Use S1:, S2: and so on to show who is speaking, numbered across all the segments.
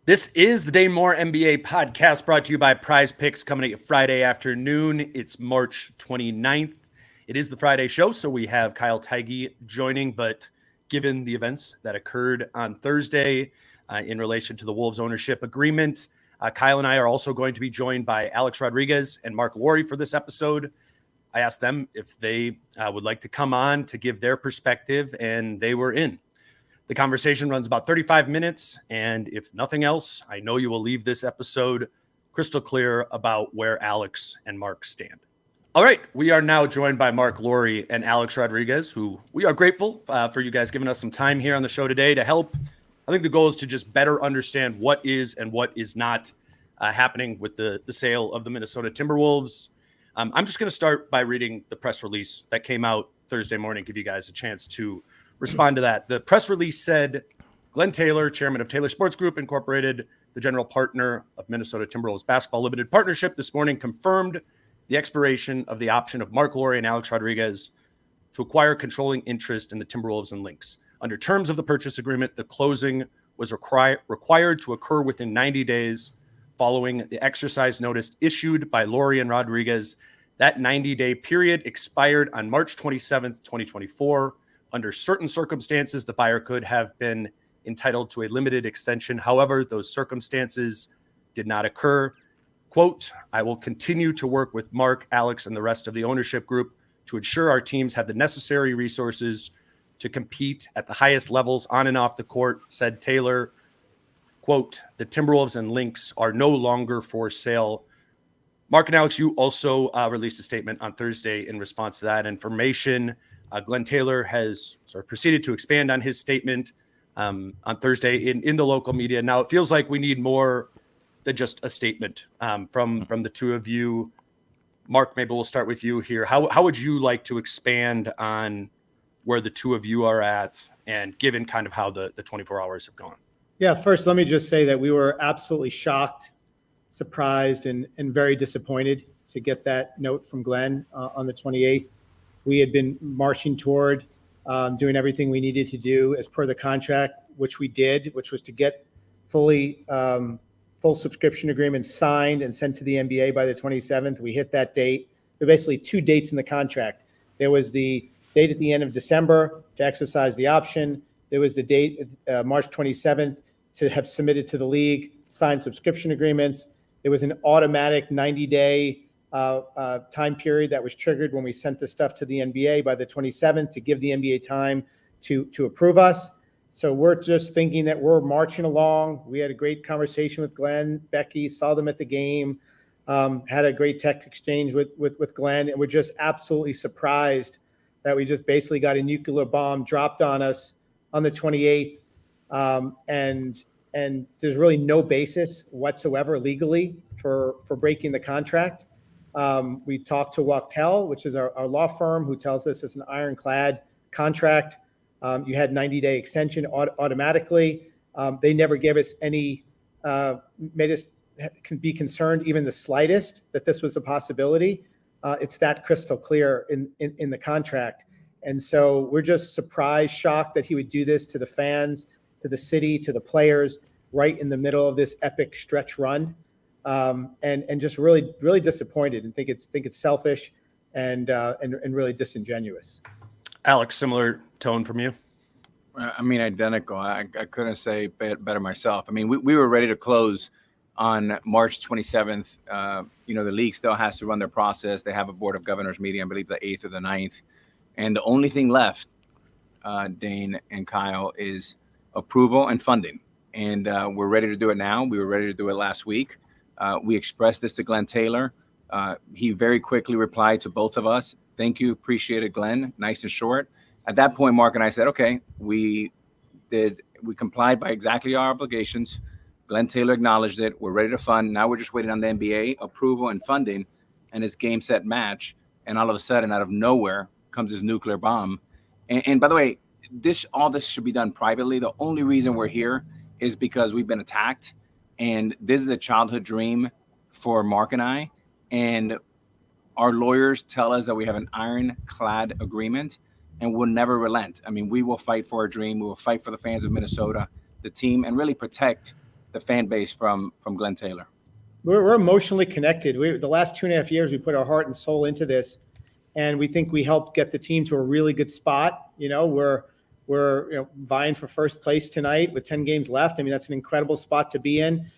S1: This is the Dane Moore NBA podcast brought to you by Prize Picks, coming at you Friday afternoon. It's March 29th. It is the Friday show, so we have Kyle Theige joining, but given the events that occurred on Thursday in relation to the Wolves ownership agreement, Kyle and I are also going to be joined by Alex Rodriguez and Marc for this episode. I asked them if they would like to come on to give their perspective, and they were in. The conversation runs about 35 minutes, and if nothing else, I know you will leave this episode crystal clear about where Alex and Marc stand. All right, we are now joined by Marc and Alex Rodriguez, who we are grateful for you guys giving us some time here on the show today to help. I think the goal is to just better understand what is and what is not happening with the sale of the Minnesota Timberwolves. I'm just going to start by reading the press release that came out Thursday morning, give you guys a chance to respond to that. The press release said, Glen Taylor, chairman of Taylor Sports Group Incorporated, the general partner of Minnesota Timberwolves Basketball Limited Partnership, this morning confirmed the expiration of the option of Marc and Alex Rodriguez to acquire controlling interest in the Timberwolves and Lynx. Under terms of the purchase agreement, the closing was required to occur within 90 days following the exercise notice issued by Lowry and Rodriguez. That 90-day period expired on March 27th, 2024. Under certain circumstances, the buyer could have been entitled to a limited extension. However, those circumstances did not occur. Quote, I will continue to work with Marc, Alex, and the rest of the ownership group to ensure our teams have the necessary resources to compete at the highest levels on and off the court, said Taylor. Quote, the Timberwolves and Lynx are no longer for sale. Marc and Alex, you also released a statement on Thursday in response to that information. Glen Taylor has sort of proceeded to expand on his statement on Thursday in the local media. Now, it feels like we need more than just a statement from the two of you. Marc, maybe we'll start with you here. How would you like to expand on where the two of you are at, and given kind of how the 24 hours have gone?
S2: Yeah, first, let me just say that we were absolutely shocked, surprised, and very disappointed to get that note from Glen on the 28th. We had been marching toward doing everything we needed to do as per the contract, which we did, which was to get full subscription agreements signed and sent to the NBA by the 27th. We hit that date. There were basically two dates in the contract. There was the date at the end of December to exercise the option. There was the date, March 27th, to have submitted to the league, signed subscription agreements. There was an automatic 90-day time period that was triggered when we sent the stuff to the NBA by the 27th to give the NBA time to approve us. So we're just thinking that we're marching along. We had a great conversation with Glen, Becky, saw them at the game, had a great text exchange with Glen, and we're just absolutely surprised that we just basically got a nuclear bomb dropped on us on the 28th. And there's really no basis whatsoever legally for breaking the contract. We talked to Wachtel, which is our law firm, who tells us it's an ironclad contract. You had 90-day extension automatically. They never gave us any, made us can be concerned even the slightest that this was a possibility. It's that crystal clear in the contract. And so we're just surprised, shocked that he would do this to the fans, to the city, to the players, right in the middle of this epic stretch run. And just really disappointed, and think it's selfish and really disingenuous.
S1: Alex, similar tone from you?
S3: I mean, identical. I couldn't say better myself. I mean, we were ready to close on March 27th. The league still has to run their process. They have a board of governors meeting, I believe the 8th or the 9th. And the only thing left, Dane and Kyle, is approval and funding. And we're ready to do it now. We were ready to do it last week. We expressed this to Glen Taylor. He very quickly replied to both of us. Thank you. Appreciate it, Glen. Nice and short. At that point, Marc and I said, okay, we complied by exactly our obligations. Glen Taylor acknowledged it. We're ready to fund. Now we're just waiting on the NBA approval and funding, and it's game, set, match. And all of a sudden, out of nowhere, comes this nuclear bomb. And by the way, all this should be done privately. The only reason we're here is because we've been attacked. And this is a childhood dream for Marc and I. And our lawyers tell us that we have an ironclad agreement and we'll never relent. I mean, we will fight for our dream. We will fight for the fans of Minnesota, the team, and really protect the fan base from Glen Taylor?
S2: We're emotionally connected. The last 2.5 years, we put our heart and soul into this, and we think we helped get the team to a really good spot. We're vying for first place tonight with 10 games left. I mean, that's an incredible spot to be in.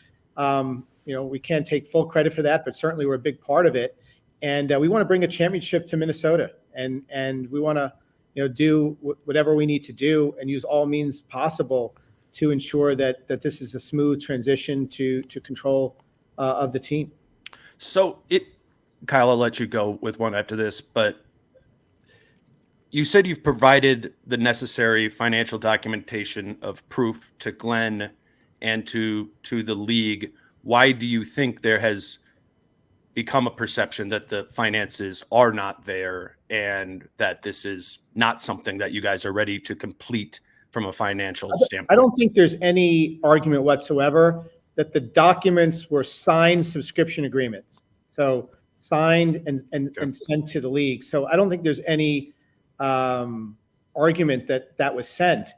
S2: We can't take full credit for that, but certainly we're a big part of it. And we want to bring a championship to Minnesota, and we want to do whatever we need to do and use all means possible to ensure that this is a smooth transition to control of the team.
S1: So Kyle, I'll let you go with one after this, but you said you've provided the necessary financial documentation of proof to Glen and to the league. Why do you think there has become a perception that the finances are not there and that this is not something that you guys are ready to complete from a financial standpoint?
S2: I don't think there's any argument whatsoever that the documents were signed subscription agreements. So signed and sent to the league. So I don't think there's any argument that was sent.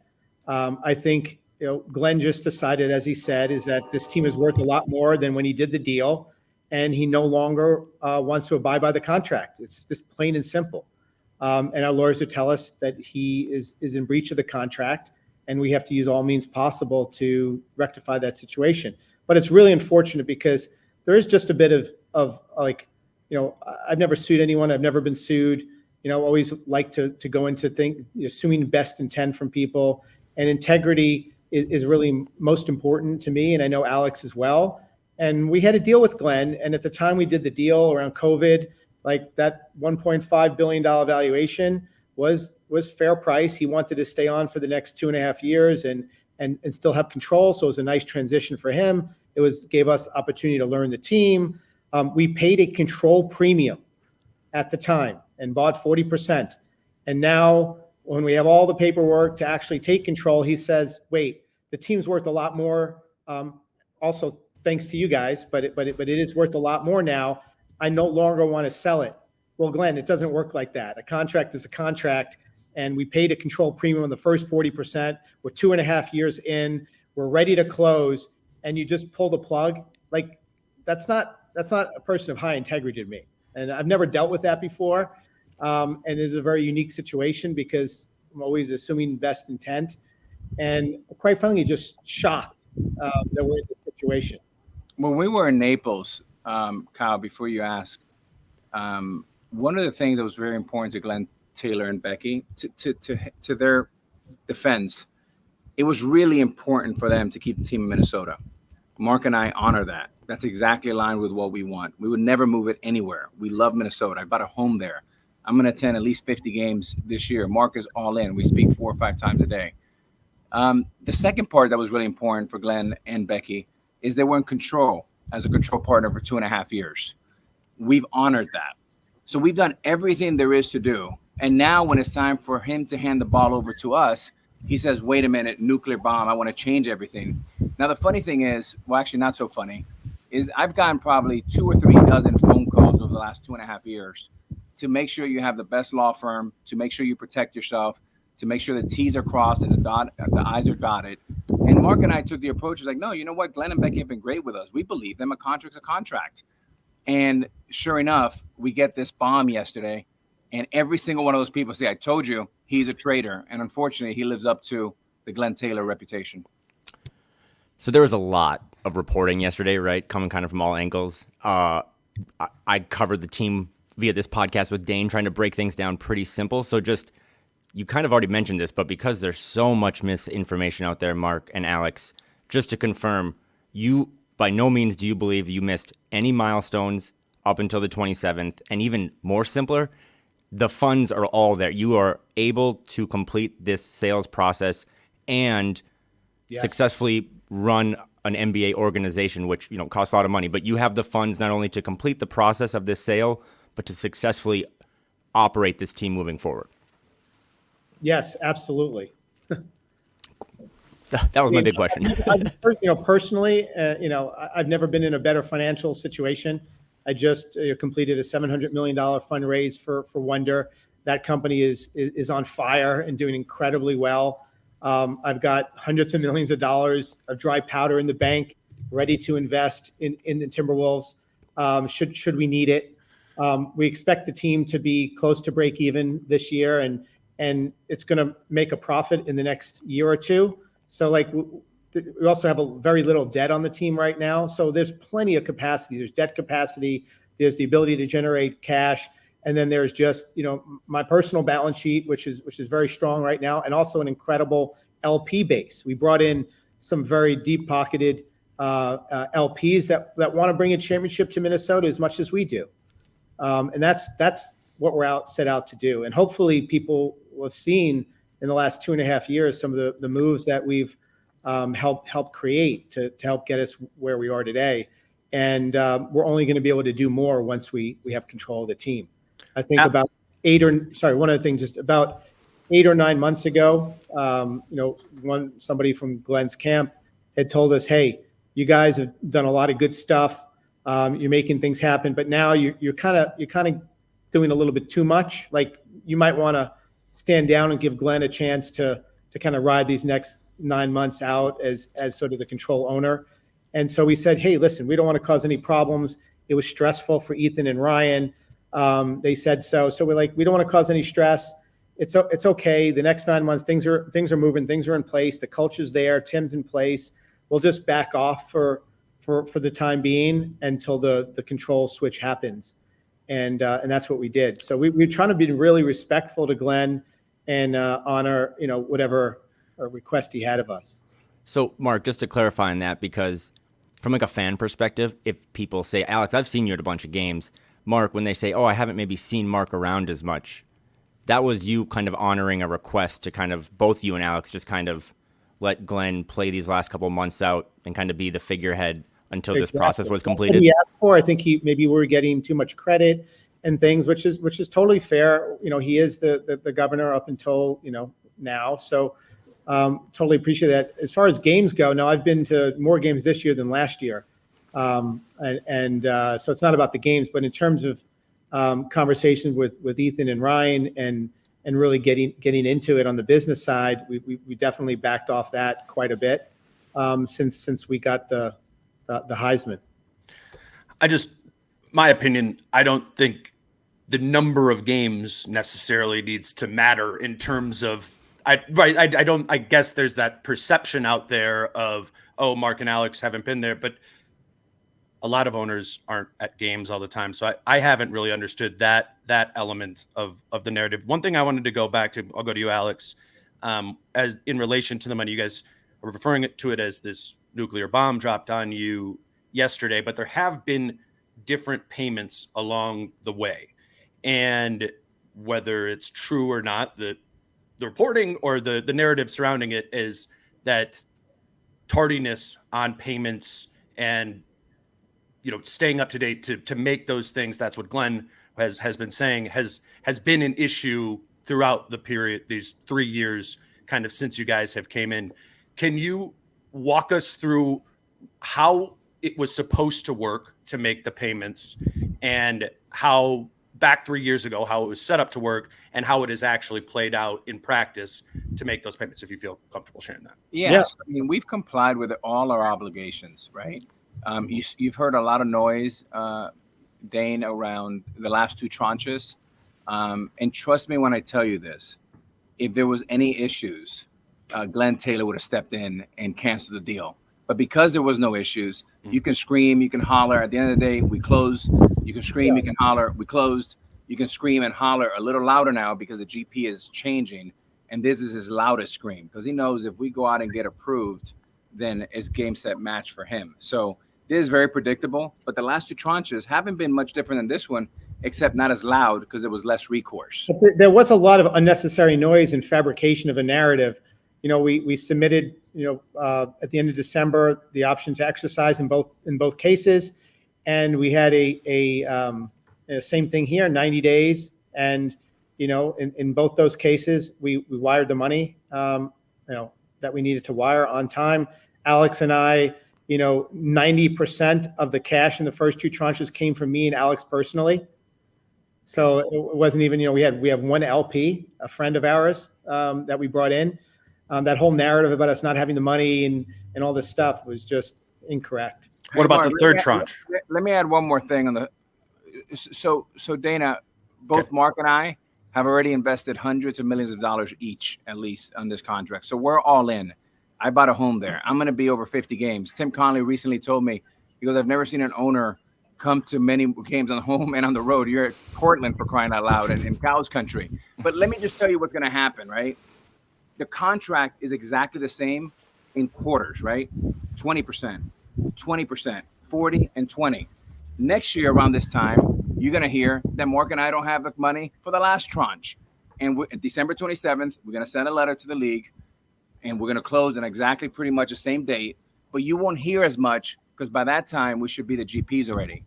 S2: I think Glen just decided, as he said, is that this team is worth a lot more than when he did the deal, and he no longer wants to abide by the contract. It's just plain and simple. And our lawyers would tell us that he is in breach of the contract, and we have to use all means possible to rectify that situation. But it's really unfortunate because there is just a bit of like, I've never sued anyone. I've never been sued. Always like to go into assuming best intent from people, and integrity is really most important to me. And I know Alex as well. And we had a deal with Glen. And at the time we did the deal around COVID, like that $1.5 billion valuation was fair price. He wanted to stay on for the next 2.5 years and still have control. So it was a nice transition for him. Gave us opportunity to learn the team. We paid a control premium at the time and bought 40%. And now when we have all the paperwork to actually take control, he says, wait, the team's worth a lot more. Also, thanks to you guys, but it is worth a lot more now. I no longer want to sell it. Well, Glen, it doesn't work like that. A contract is a contract, and we paid a control premium on the first 40%. We're 2.5 years in. We're ready to close, and you just pull the plug. Like that's not a person of high integrity to me. And I've never dealt with that before. And it is a very unique situation because I'm always assuming best intent, and quite frankly, just shocked that we're in this situation.
S3: When we were in Naples, Kyle, before you ask, one of the things that was very important to Glen Taylor and Becky, to their defense, it was really important for them to keep the team in Minnesota. Marc and I honor that. That's exactly aligned with what we want. We would never move it anywhere. We love Minnesota. I bought a home there. I'm going to attend at least 50 games this year. Marc is all in. We speak 4 or 5 times a day. The second part that was really important for Glen and Becky is they were in control as a control partner for 2.5 years. We've honored that. So we've done everything there is to do. And now when it's time for him to hand the ball over to us, he says, wait a minute, nuclear bomb, I want to change everything. Now, the funny thing is, well, actually not so funny, is I've gotten probably 2 or 3 dozen phone calls over the last 2.5 years to make sure you have the best law firm, to make sure you protect yourself, to make sure the T's are crossed and the I's are dotted. And Marc and I took the approach, like, no, you know what? Glen and Becky have been great with us. We believe them. A contract's a contract. And sure enough, we get this bomb yesterday. And every single one of those people say, I told you, he's a traitor. And unfortunately, he lives up to the Glen Taylor reputation.
S4: So there was a lot of reporting yesterday, right? Coming kind of from all angles. I covered the team via this podcast with Dane, trying to break things down pretty simple. So just, you kind of already mentioned this, but because there's so much misinformation out there, Marc and Alex, just to confirm, you by no means do you believe you missed any milestones up until the 27th, and even more simpler, the funds are all there. You are able to complete this sales process and successfully run an NBA organization, which costs a lot of money. But you have the funds not only to complete the process of this sale, but to successfully operate this team moving forward.
S2: Yes, absolutely.
S4: That was my big question.
S2: Personally, I've never been in a better financial situation. I just completed a $700 million fundraise for Wonder. That company is on fire and doing incredibly well. I've got hundreds of millions of dollars of dry powder in the bank ready to invest in the Timberwolves should we need it. We expect the team to be close to break even this year, and it's going to make a profit in the next year or two. So like we also have a very little debt on the team right now. So there's plenty of capacity. There's debt capacity. There's the ability to generate cash. And then there's just, my personal balance sheet, which is very strong right now, and also an incredible LP base. We brought in some very deep-pocketed LPs that want to bring a championship to Minnesota as much as we do. And that's what we're set out to do. And hopefully people will have seen in the last 2.5 years some of the moves that we've helped create to help get us where we are today. And we're only going to be able to do more once we have control of the team. I think one other thing, just about 8 or 9 months ago, somebody from Glen's camp had told us, hey, you guys have done a lot of good stuff. You're making things happen, but now you're kind of doing a little bit too much. Like, you might want to stand down and give Glen a chance to kind of ride these next 9 months out as sort of the control owner. And so we said, hey, listen, we don't want to cause any problems. It was stressful for Ethan and Ryan. They said so. So we're like, we don't want to cause any stress. It's okay. The next 9 months, things are moving, things are in place. The culture's there. Tim's in place. We'll just back off for the time being until the control switch happens. And that's what we did. So we're trying to be really respectful to Glen and honor, whatever request he had of us.
S4: So, Marc, just to clarify on that, because from like a fan perspective, if people say, Alex, I've seen you at a bunch of games. Marc, when they say, oh, I haven't maybe seen Marc around as much, that was you kind of honoring a request to kind of, both you and Alex, just kind of let Glen play these last couple months out and kind of be the figurehead until this process was completed.
S2: That's what he asked for. I think maybe we were getting too much credit and things, which is totally fair. He is the governor up until now. So totally appreciate that. As far as games go, now I've been to more games this year than last year, so it's not about the games, but in terms of conversations with Ethan and Ryan and really getting into it on the business side, we definitely backed off that quite a bit since we got the Heisman.
S1: My opinion, I don't think the number of games necessarily needs to matter in terms of, I guess there's that perception out there of, oh, Marc and Alex haven't been there, but a lot of owners aren't at games all the time. So I haven't really understood that element of the narrative. One thing I wanted to go back to, I'll go to you, Alex, as in relation to the money. You guys are referring to it as this nuclear bomb dropped on you yesterday, but there have been different payments along the way. And whether it's true or not, the reporting or the narrative surrounding it is that tardiness on payments and staying up to date to make those things, that's what Glen has been saying, has been an issue throughout the period, these 3 years kind of since you guys have came in. Can you walk us through how it was supposed to work to make the payments, and how back 3 years ago, how it was set up to work, and how it has actually played out in practice to make those payments, if you feel comfortable sharing that?
S3: Yes. I mean, we've complied with all our obligations, right? You've heard a lot of noise, Dane, around the last 2 tranches. And trust me when I tell you this, if there was any issues, Glen Taylor would have stepped in and canceled the deal. But because there was no issues, you can scream, you can holler. At the end of the day, we closed. You can scream, you can holler. We closed. You can scream and holler a little louder now because the GP is changing. And this is his loudest scream because he knows if we go out and get approved, then it's game, set, match for him. So this is very predictable. But the last 2 tranches haven't been much different than this one, except not as loud because there was less recourse.
S2: There was a lot of unnecessary noise and fabrication of a narrative. We submitted, at the end of December, the option to exercise in both cases, and we had a same thing here, 90 days, and in both those cases, we wired the money, that we needed to wire on time. Alex and I, 90% of the cash in the first 2 tranches came from me and Alex personally. So it wasn't even, we have one LP, a friend of ours, that we brought in. That whole narrative about us not having the money and all this stuff was just incorrect.
S1: What about
S3: Marc,
S1: the third tranche?
S3: Let me add one more thing on the. So Dana, both Mark and I have already invested hundreds of millions of dollars each, at least, on this contract. So we're all in. I bought a home there. I'm going to be over 50 games. Tim Conley recently told me, he goes, I've never seen an owner come to many games on home and on the road. You're at Portland, for crying out loud, and in Cow's country. But let me just tell you what's going to happen, right? The contract is exactly the same in quarters, right? 20%, 20%, 40, and 20. Next year around this time, you're going to hear that Mark and I don't have the money for the last tranche. And December 27th, we're going to send a letter to the league, and we're going to close on exactly pretty much the same date. But you won't hear as much because by that time, we should be the GPs already.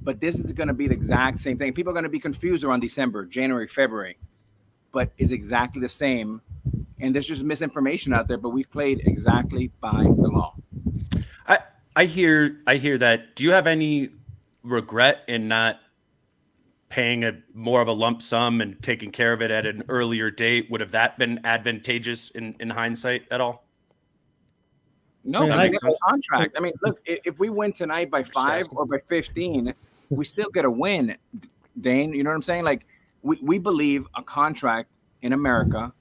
S3: But this is going to be the exact same thing. People are going to be confused around December, January, February, but it's exactly the same. And there's just misinformation out there, but we've played exactly by the law.
S1: I hear that. Do you have any regret in not paying more of a lump sum and taking care of it at an earlier date? Would have that been advantageous in hindsight at all?
S3: No,
S2: I mean,
S3: I mean, a contract. I mean, look, if we win tonight by 5 or by 15, we still get a win, Dane. You know what I'm saying? Like, we believe a contract in America,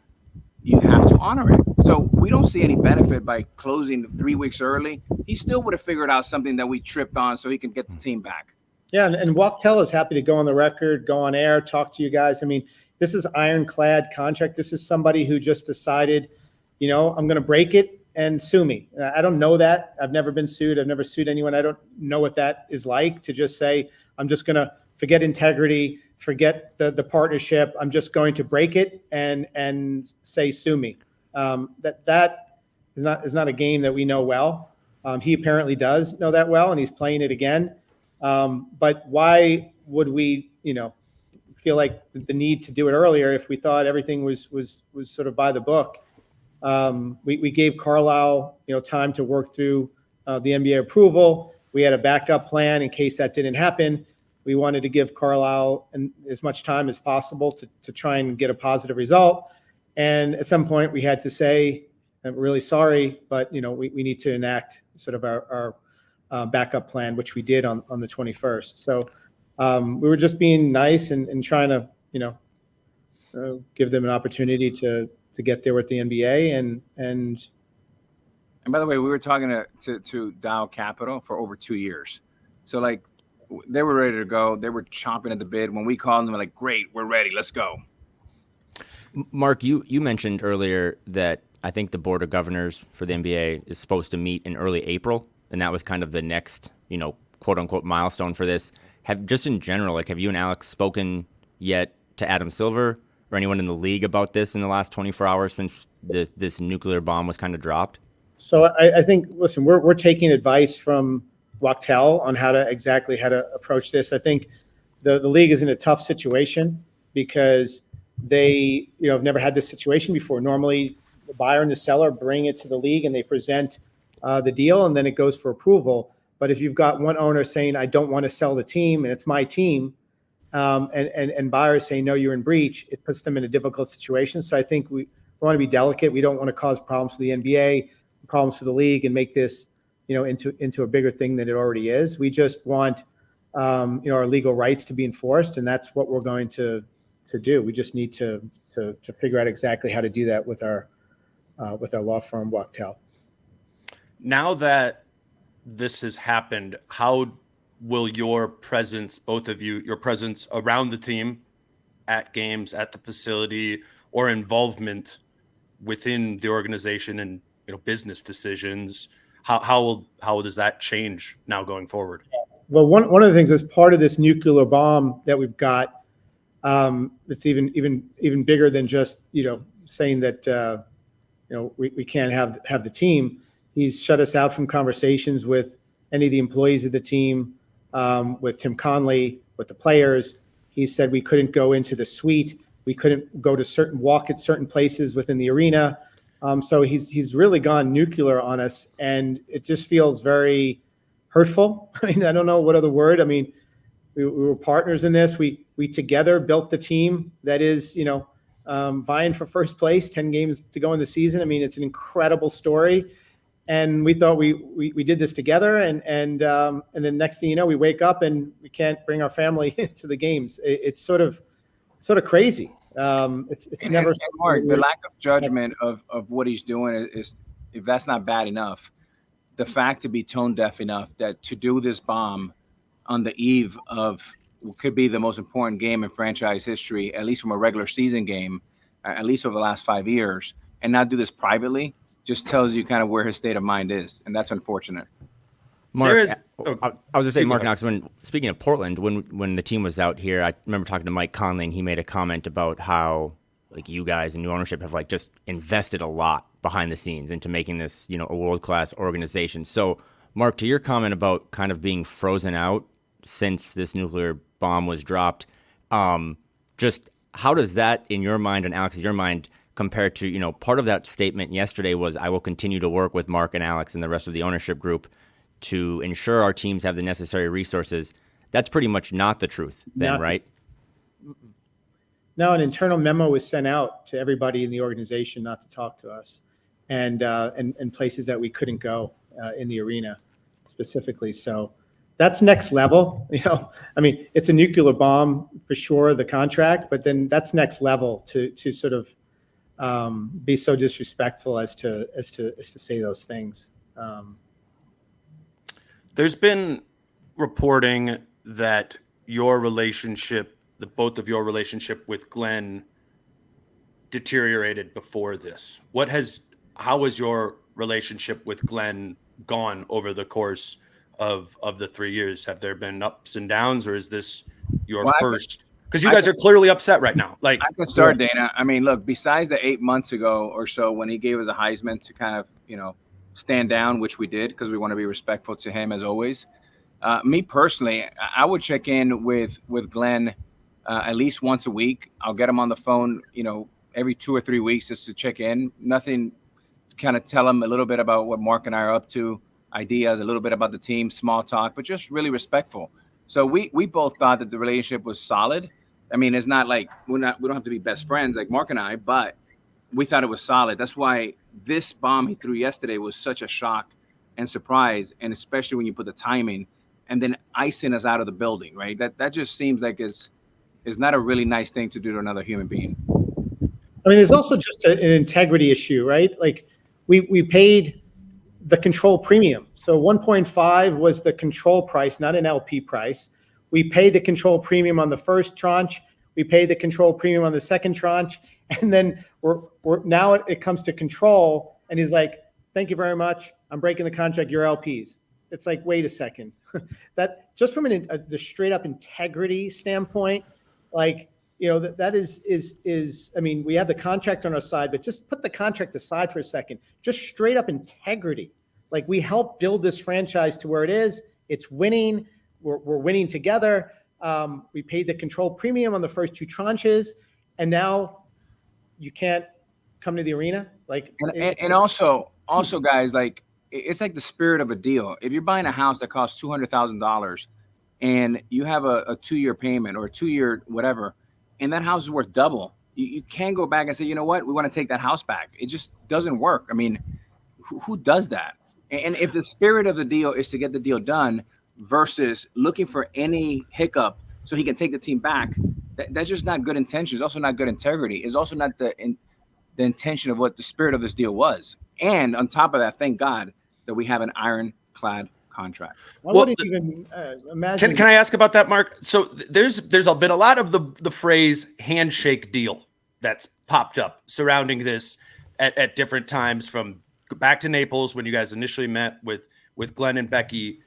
S3: you have to honor it. So we don't see any benefit by closing 3 weeks early. He still would have figured out something that we tripped on so he can get the team back.
S2: Yeah, and Wachtel is happy to go on the record, go on air, talk to you guys. I mean, this is ironclad contract. This is somebody who just decided, I'm going to break it and sue me. I don't know that. I've never been sued. I've never sued anyone. I don't know what that is like, to just say, I'm just going to forget integrity, forget the partnership. I'm just going to break it and say, sue me. That is not a game that we know well. He apparently does know that well, and he's playing it again. But why would we, feel like the need to do it earlier if we thought everything was sort of by the book? We gave Carlisle, time to work through the NBA approval. We had a backup plan in case that didn't happen. We wanted to give Carlisle as much time as possible to try and get a positive result. And at some point, we had to say, I'm really sorry, but we need to enact sort of our backup plan, which we did on the 21st. So we were just being nice and trying to give them an opportunity to get there with the NBA and
S3: by the way, we were talking to Dow Capital for over 2 years. So like they were ready to go. They were chomping at the bit. When we called them, like, great, we're ready. Let's go.
S4: Mark, you mentioned earlier that I think the Board of Governors for the NBA is supposed to meet in early April, and that was kind of the next, quote unquote milestone for this. Just in general, have you and Alex spoken yet to Adam Silver or anyone in the league about this in the last 24 hours since this nuclear bomb was kind of dropped?
S2: So I think, listen, we're taking advice from Wachtel on how to approach this. I think the league is in a tough situation because they have never had this situation before. Normally, the buyer and the seller bring it to the league and they present the deal, and then it goes for approval. But if you've got one owner saying, I don't want to sell the team and it's my team, and buyers saying, no, you're in breach, it puts them in a difficult situation. So I think we want to be delicate. We don't want to cause problems for the NBA, problems for the league, and make this into a bigger thing than it already is. We just want our legal rights to be enforced, and that's what we're going to do. We just need to figure out exactly how to do that with our law firm Wachtel.
S1: Now that this has happened, how will your presence, both of you, your presence around the team, at games, at the facility, or involvement within the organization and business decisions, how does that change now going forward?
S2: Well, one of the things as part of this nuclear bomb that we've got, it's even bigger than just saying that we can't have the team. He's shut us out from conversations with any of the employees of the team, with Tim Conley, with the players. He said we couldn't go into the suite. We couldn't go to walk at certain places within the arena. So he's really gone nuclear on us, and it just feels very hurtful. I mean, I don't know what other word. I mean, we were partners in this. We together built the team that is, vying for first place, 10 games to go in the season. I mean, it's an incredible story. And we thought we did this together, and then next thing you know, we wake up and we can't bring our family to the games. It's sort of crazy. It's never.
S3: And Mark, the lack of judgment of what he's doing is, if that's not bad enough, the fact to be tone deaf enough that to do this bomb on the eve of what could be the most important game in franchise history, at least from a regular season game, at least over the last 5 years, and not do this privately, just tells you kind of where his state of mind is, and that's unfortunate.
S4: Mark, I was gonna say, Mark Knox. Speaking of Portland, when the team was out here, I remember talking to Mike Conley, and he made a comment about how like you guys and new ownership have like just invested a lot behind the scenes into making this, you know, a world-class organization. So, Mark, to your comment about kind of being frozen out since this nuclear bomb was dropped, just how does that, in your mind, and Alex, in your mind, compare to, you know, part of that statement yesterday was, I will continue to work with Mark and Alex and the rest of the ownership group to ensure our teams have the necessary resources. That's pretty much not the truth then, right?
S2: No, an internal memo was sent out to everybody in the organization not to talk to us, and places that we couldn't go in the arena specifically. So that's next level. You know, I mean, it's a nuclear bomb for sure, the contract, but then that's next level to sort of be so disrespectful as to say those things.
S1: There's been reporting that your relationship, both of your relationship with Glen, deteriorated before this. How has your relationship with Glen gone over the course of the 3 years? Have there been ups and downs, or is this your first? Because you guys are clearly upset right now. Like,
S3: I can start, Dana. I mean, look, besides the 8 months ago or so when he gave us a Heisman to kind of, you know, stand down, which we did because we want to be respectful to him as always. Me personally, I would check in with Glen at least once a week. I'll get him on the phone, you know, every 2 or 3 weeks just to check in. Nothing, kind of tell him a little bit about what Mark and I are up to, ideas, a little bit about the team, small talk, but just really respectful. So we both thought that the relationship was solid. I mean, it's not like we don't have to be best friends like Mark and I, but we thought it was solid. That's why this bomb he threw yesterday was such a shock and surprise, and especially when you put the timing and then icing us out of the building, right? That just seems like is not a really nice thing to do to another human being.
S2: I mean, there's also just an integrity issue, right? Like we paid the control premium. So 1.5 was the control price, not an LP price. We paid the control premium on the first tranche. We paid the control premium on the second tranche. And then we're now it comes to control, and he's like, thank you very much. I'm breaking the contract, your LPs. It's like, wait a second. That just from the straight up integrity standpoint, like, you know, that is, I mean, we have the contract on our side, but just put the contract aside for a second. Just straight up integrity. Like, we helped build this franchise to where it is. It's winning. We're winning together. We paid the control premium on the first 2 tranches, and now you can't come to the arena. Like,
S3: and also guys, like, it's like the spirit of a deal. If you're buying a house that costs $200,000 and you have a 2-year payment or a 2-year whatever, and that house is worth double, you can't go back and say, you know what, we want to take that house back. It just doesn't work. I mean, who does that? And if the spirit of the deal is to get the deal done versus looking for any hiccup so he can take the team back, that's just not good intention. It's also not good integrity. It's also not the intention of what the spirit of this deal was. And on top of that, thank God that we have an ironclad contract.
S2: I wouldn't even imagine.
S1: Can I ask about that, Mark? So there's been a lot of the phrase handshake deal that's popped up surrounding this at different times, from back to Naples when you guys initially met with Glen and Becky.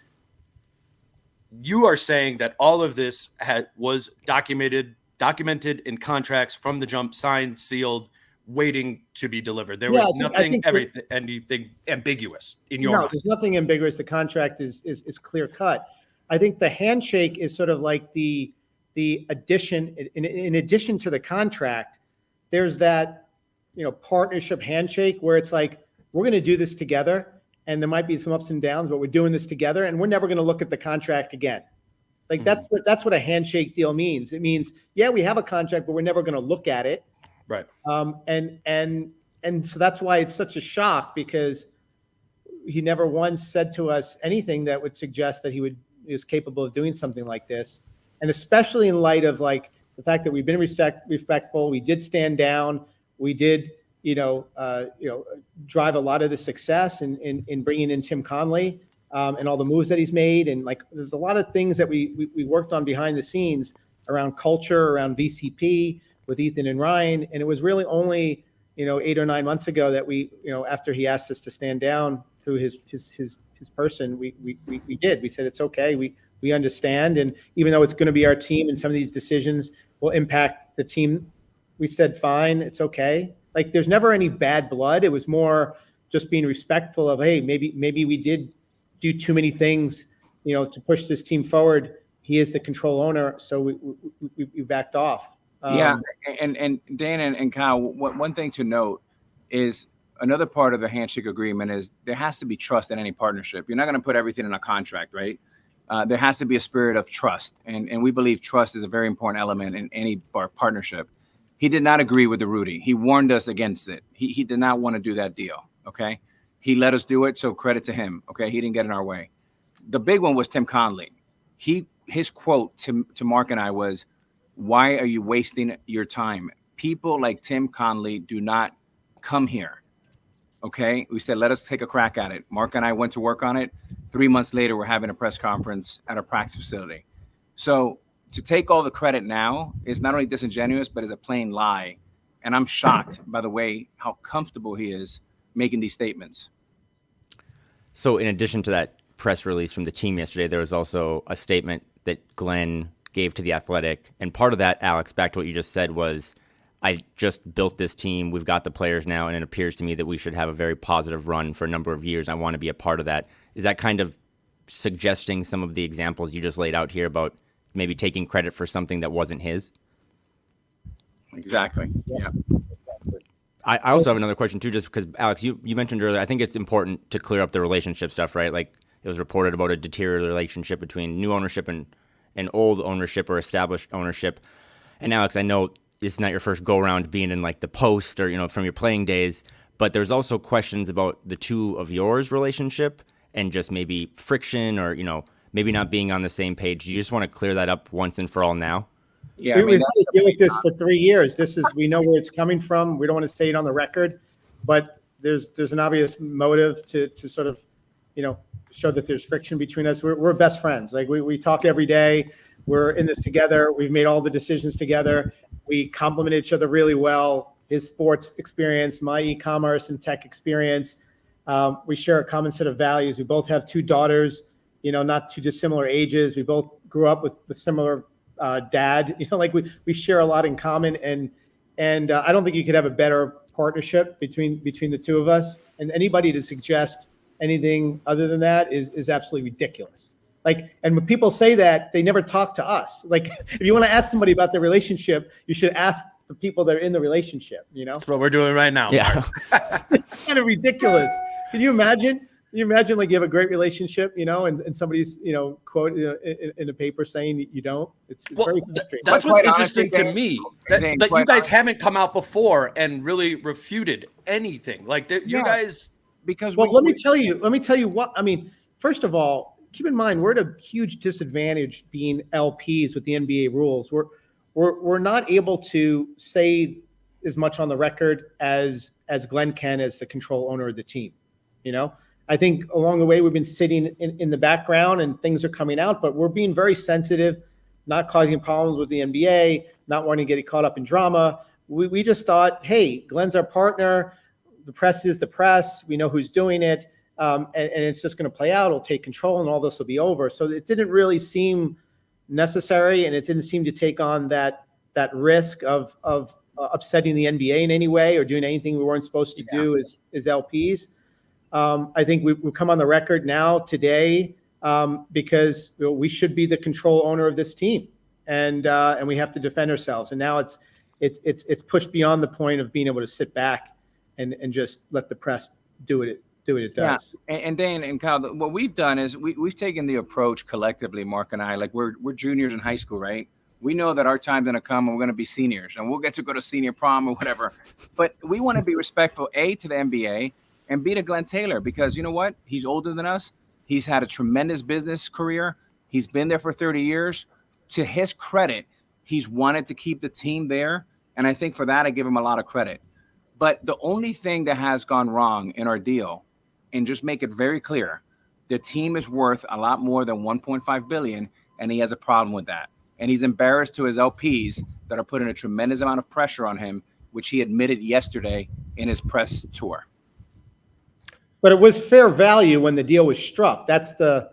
S1: You are saying that all of this was documented in contracts from the jump, signed, sealed, waiting to be delivered. There was anything ambiguous in your mind.
S2: There's nothing ambiguous. The contract is clear cut. I think the handshake is sort of like the addition. In addition to the contract, there's that, you know, partnership handshake where it's like, we're going to do this together, and there might be some ups and downs, but we're doing this together, and we're never going to look at the contract again. Like, that's what a handshake deal means. It means, yeah, we have a contract, but we're never going to look at it.
S1: Right.
S2: And so that's why it's such a shock, because he never once said to us anything that would suggest that he is capable of doing something like this. And especially in light of like the fact that we've been respectful, we did stand down, we did, drive a lot of the success in bringing in Tim Conley and all the moves that he's made. And like, there's a lot of things that we worked on behind the scenes around culture, around VCP with Ethan and Ryan. And it was really only, 8 or 9 months ago that we, after he asked us to stand down through his person, we did. We said, it's okay. We understand. And even though it's going to be our team and some of these decisions will impact the team, we said, fine, it's okay. Like there's never any bad blood. It was more just being respectful of, hey, maybe we did do too many things, to push this team forward. He is the control owner. So we backed off.
S3: Yeah. And Dan and Kyle, one thing to note is another part of the handshake agreement is there has to be trust in any partnership. You're not going to put everything in a contract, right? There has to be a spirit of trust. And we believe trust is a very important element in any partnership. He did not agree with the Rudy. He warned us against it. He did not want to do that deal. Okay. He let us do it. So credit to him. Okay. He didn't get in our way. The big one was Tim Conley. His quote to Marc and I was, "Why are you wasting your time? People like Tim Conley do not come here." Okay. We said, let us take a crack at it. Marc and I went to work on it. 3 months later, we're having a press conference at a practice facility. So to take all the credit now is not only disingenuous, but is a plain lie. And I'm shocked by the way, how comfortable he is making these statements.
S4: So in addition to that press release from the team yesterday, there was also a statement that Glen gave to The Athletic. And part of that, Alex, back to what you just said, was, I just built this team. We've got the players now, and it appears to me that we should have a very positive run for a number of years. I want to be a part of that. Is that kind of suggesting some of the examples you just laid out here about maybe taking credit for something that wasn't his?
S3: Exactly. Yeah.
S4: I also have another question too, just because, Alex, you mentioned earlier, I think it's important to clear up the relationship stuff, right? Like it was reported about a deteriorated relationship between new ownership and old ownership or established ownership. And Alex, I know it's not your first go around being in like the Post or, from your playing days, but there's also questions about the two of yours relationship and just maybe friction or, maybe not being on the same page. Do you just want to clear that up once and for all now?
S3: Yeah.
S2: We've had to deal with this for 3 years. We know where it's coming from. We don't want to say it on the record, but there's an obvious motive to sort of, show that there's friction between us. We're best friends. Like we talk every day. We're in this together. We've made all the decisions together. We complement each other really well. His sports experience, my e-commerce and tech experience. We share a common set of values. We both have 2 daughters, not too dissimilar ages. We both grew up with similar dad. We share a lot in common, and I don't think you could have a better partnership between the two of us. And anybody to suggest anything other than that is absolutely ridiculous. And when people say that, they never talk to us. If you want to ask somebody about their relationship, you should ask the people that are in the relationship.
S1: That's what we're doing right now.
S4: Yeah.
S2: It's kind of ridiculous. Can you imagine? You imagine you have a great relationship, and somebody's, quote in a paper saying you don't. It's very frustrating.
S1: That's what's interesting to me, that you guys
S3: honestly,
S1: haven't come out before and really refuted anything. You guys.
S3: Because
S2: let me tell you what, first of all, keep in mind, we're at a huge disadvantage being LPs with the NBA rules. We're not able to say as much on the record as Glen can as the control owner of the team. I think along the way we've been sitting in the background and things are coming out, but we're being very sensitive, not causing problems with the NBA, not wanting to get caught up in drama. We just thought, hey, Glen's our partner. The press is the press. We know who's doing it. And it's just going to play out. It'll take control and all this will be over. So it didn't really seem necessary. And it didn't seem to take on that risk of upsetting the NBA in any way or doing anything we weren't supposed to do as LPs. I think we've come on the record now today because we should be the control owner of this team, and we have to defend ourselves. And now it's pushed beyond the point of being able to sit back and just let the press do what it does.
S3: Yeah. And Dane and Kyle, what we've done is we've taken the approach collectively, Marc and I, we're juniors in high school, right? We know that our time's going to come and we're going to be seniors and we'll get to go to senior prom or whatever. But we want to be respectful, A, to the NBA, and be to Glen Taylor, because you know what? He's older than us. He's had a tremendous business career. He's been there for 30 years. To his credit, he's wanted to keep the team there. And I think for that, I give him a lot of credit. But the only thing that has gone wrong in our deal, and just make it very clear, the team is worth a lot more than 1.5 billion, and he has a problem with that. And he's embarrassed to his LPs that are putting a tremendous amount of pressure on him, which he admitted yesterday in his press tour.
S2: But it was fair value when the deal was struck. That's the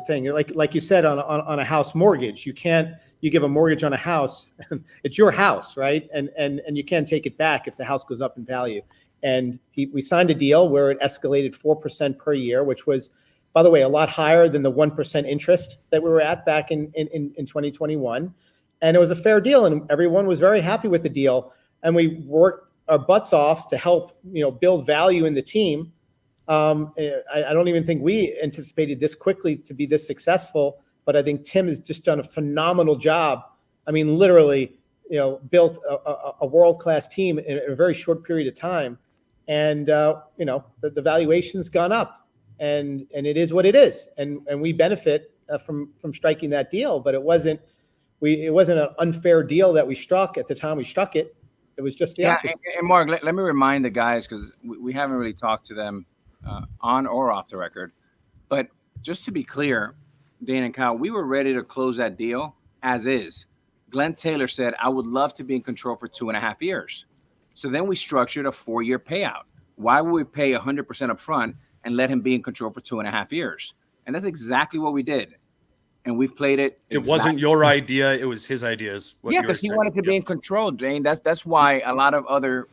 S2: thing. Like you said, on a house mortgage, you give a mortgage on a house, it's your house, right? And you can't take it back if the house goes up in value. And we signed a deal where it escalated 4% per year, which was, by the way, a lot higher than the 1% interest that we were at back in 2021. And it was a fair deal, and everyone was very happy with the deal. And we worked our butts off to help, build value in the team. I don't even think we anticipated this quickly to be this successful, but I think Tim has just done a phenomenal job. I mean, literally, built a world-class team in a very short period of time. And, the valuation's gone up, and it is what it is. And we benefit from striking that deal, but it wasn't an unfair deal that we struck at the time we struck it. It was just the opposite.
S3: And Mark, let me remind the guys, because we haven't really talked to them on or off the record. But just to be clear, Dane and Kyle, we were ready to close that deal as is. Glen Taylor said, I would love to be in control for 2.5 years. So then we structured a 4-year payout. Why would we pay 100% up front and let him be in control for 2.5 years? And that's exactly what we did. And we've played it.
S1: It wasn't your idea. It was his idea.
S3: Yeah, because he wanted to be in control, Dane. That's why a lot of other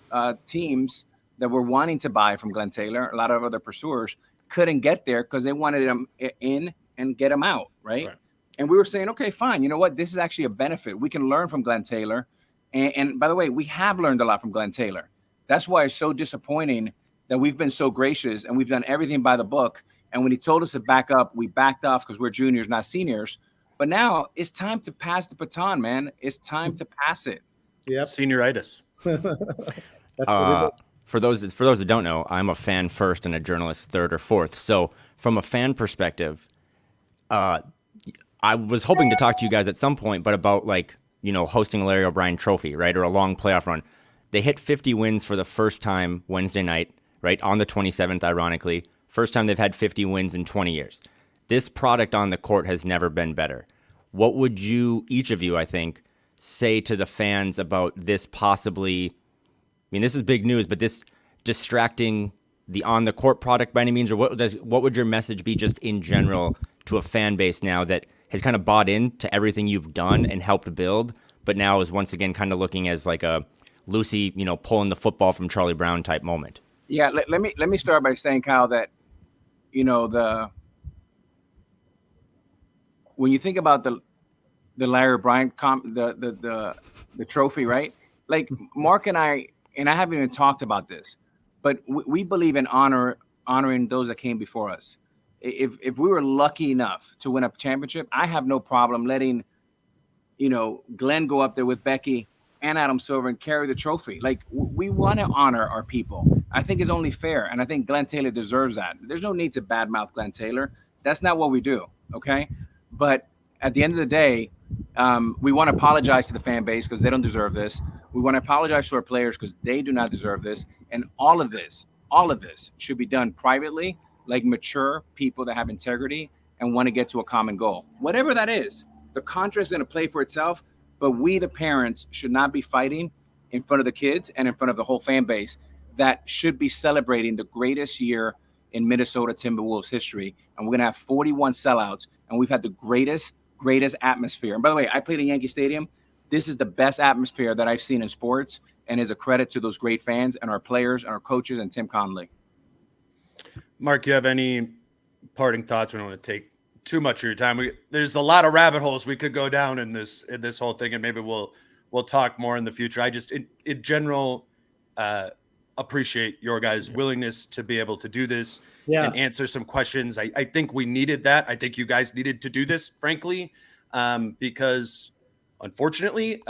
S3: teams that were wanting to buy from Glen Taylor, a lot of other pursuers, couldn't get there because they wanted him in and get him out, right? And we were saying, okay, fine. You know what? This is actually a benefit. We can learn from Glen Taylor. And by the way, we have learned a lot from Glen Taylor. That's why it's so disappointing that we've been so gracious and we've done everything by the book. And when he told us to back up, we backed off because we're juniors, not seniors. But now it's time to pass the baton, man. It's time to pass it.
S2: Yeah,
S1: senioritis.
S2: That's what it is.
S4: For those that don't know, I'm a fan first and a journalist third or fourth. So from a fan perspective, I was hoping to talk to you guys at some point, but about hosting a Larry O'Brien trophy, right? Or a long playoff run. They hit 50 wins for the first time Wednesday night, right? On the 27th, ironically. First time they've had 50 wins in 20 years. This product on the court has never been better. What would you, each of you, I think, say to the fans about this possibly, this is big news, but this distracting the on-the-court product by any means? Or what would your message be just in general to a fan base now that has kind of bought into everything you've done and helped build, but now is once again kind of looking as like a Lucy, pulling the football from Charlie Brown type moment?
S3: Yeah, let me start by saying, Kyle, that when you think about the Larry O'Brien the trophy, right? Like Mark and I haven't even talked about this, but we believe in honoring those that came before us. If we were lucky enough to win a championship, I have no problem letting, Glenn go up there with Becky and Adam Silver and carry the trophy. Like, we want to honor our people. I think it's only fair, and I think Glen Taylor deserves that. There's no need to badmouth Glen Taylor. That's not what we do, okay? But at the end of the day, we want to apologize to the fan base because they don't deserve this. We want to apologize to our players because they do not deserve this. And all of this should be done privately, like mature people that have integrity and want to get to a common goal. Whatever that is, the contract's going to play for itself, but we, the parents, should not be fighting in front of the kids and in front of the whole fan base that should be celebrating the greatest year in Minnesota Timberwolves history. And we're going to have 41 sellouts, and we've had the greatest atmosphere. And by the way, I played in Yankee Stadium. This is the best atmosphere that I've seen in sports, and is a credit to those great fans and our players and our coaches and Tim Conley.
S1: Mark, you have any parting thoughts? We don't want to take too much of your time. There's a lot of rabbit holes we could go down in this whole thing, and maybe we'll talk more in the future. I just in general appreciate your guys' willingness to be able to do this and answer some questions. I think we needed that. I think you guys needed to do this, frankly, because unfortunately,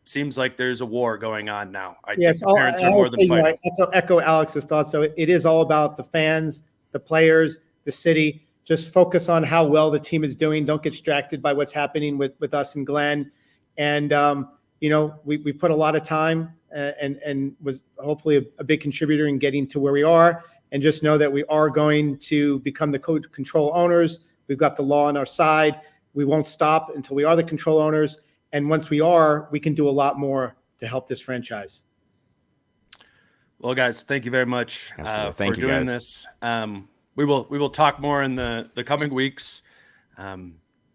S1: seems like there's a war going on now. I
S2: Yeah,
S1: think the parents are more than fighting.
S2: I echo Alex's thoughts. So it is all about the fans, the players, the city. Just focus on how well the team is doing. Don't get distracted by what's happening with us and Glen. And we put a lot of time and was hopefully a big contributor in getting to where we are. And just know that we are going to become the control owners. We've got the law on our side. We won't stop until we are the control owners. And once we are, we can do a lot more to help this franchise.
S1: Well, guys, thank you very much
S4: Thank
S1: for
S4: you,
S1: doing
S4: guys.
S1: this. We will talk more in the coming weeks.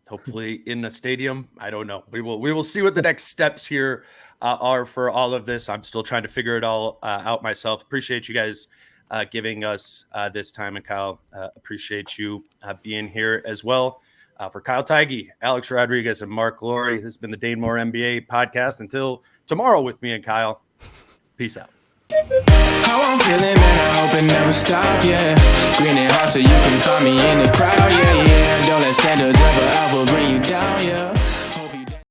S1: Hopefully in the stadium. I don't know. We will see what the next steps here are for all of this. I'm still trying to figure it all out myself. Appreciate you guys giving us this time, and Kyle, appreciate you being here as well. For Kyle Theige, Alex Rodriguez, and Marc Lori, this has been the Dane Moore NBA podcast. Until tomorrow with me and Kyle, peace out.
S5: How I'm feeling, man, I hope it never stop, yeah. Green and hot so you can find me in the crowd, yeah. Don't let standards ever bring you down.